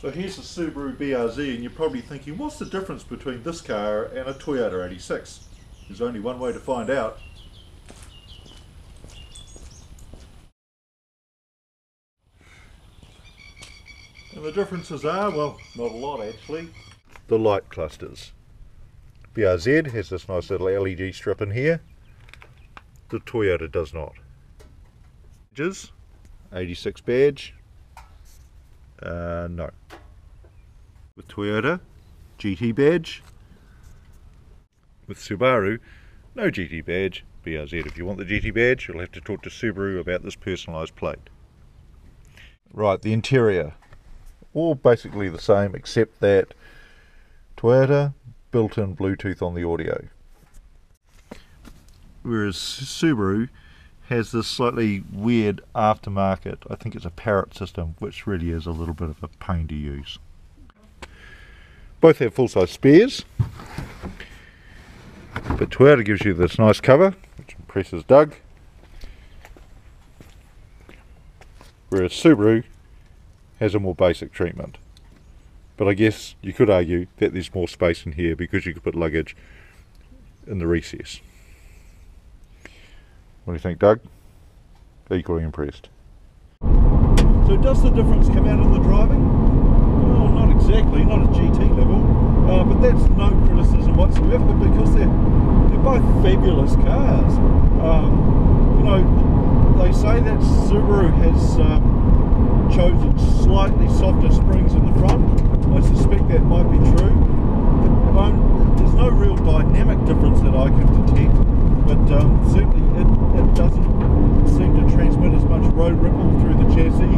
So here's a Subaru BRZ, and you're probably thinking, what's the difference between this car and a Toyota 86? There's only one way to find out. And the differences are, well, not a lot actually. The light clusters. BRZ has this nice little LED strip in here. The Toyota does not. 86 badge. No. With Toyota, GT badge. With Subaru, no GT badge, BRZ. If you want the GT badge, you'll have to talk to Subaru about this personalised plate. Right, the interior. All basically the same, except that Toyota, built-in Bluetooth on the audio. Whereas Subaru has this slightly weird aftermarket, I think it's a parrot system, which really is a little bit of a pain to use. Both have full-size spares, but Toyota gives you this nice cover, which impresses Doug, whereas Subaru has a more basic treatment. But I guess you could argue that there's more space in here because you could put luggage in the recess. What do you think, Doug? Equally impressed. So does the difference come out in the driving? Well, not exactly, not at GT level, but that's no criticism whatsoever because they're both fabulous cars. You know, they say that Subaru has chosen slightly softer springs in the front. I suspect that might be true. There's no real dynamic difference that I can detect, but certainly it doesn't seem to transmit as much road ripple through the chassis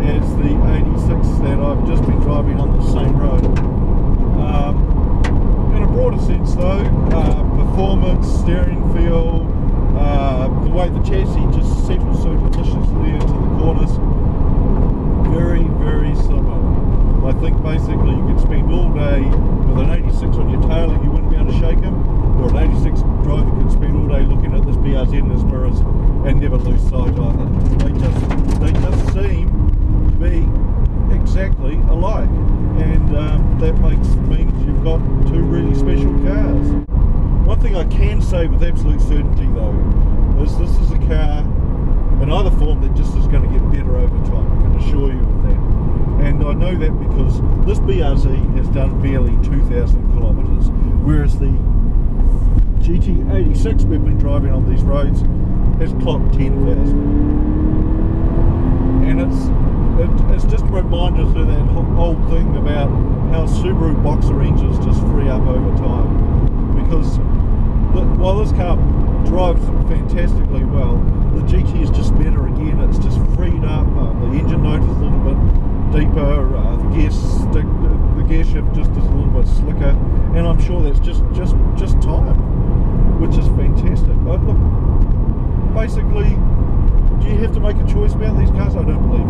as the 86 that I've just been driving on the same road. In a broader sense though, performance, steering feel, the way the chassis just settles so deliciously into the corners, very, very similar. I think basically you could spend all day with an 86 on your tail and you wouldn't be able to shake him, or an 86 driver could spend all day looking at this BRZ in his mirrors and never lose sight either. They just seem to be exactly alike, and that means you've got two really special cars. One thing I can say with absolute certainty though is this is a car in either form that just is going to get better over time. I can assure you of that. And I know that because this BRZ has done barely 2,000 kilometres, whereas the GT86 we've been driving on these roads has clocked 10,000. And it's just a reminder to that whole thing about how Subaru boxer engines just free up over time. Because while this car drives fantastically well, the GT is just better again. It's just freed up. The engine note is a little bit deeper. The gear shift just is a little bit slicker, and I'm sure that's just time, which is fantastic. Look, basically, do you have to make a choice about these cars? I don't believe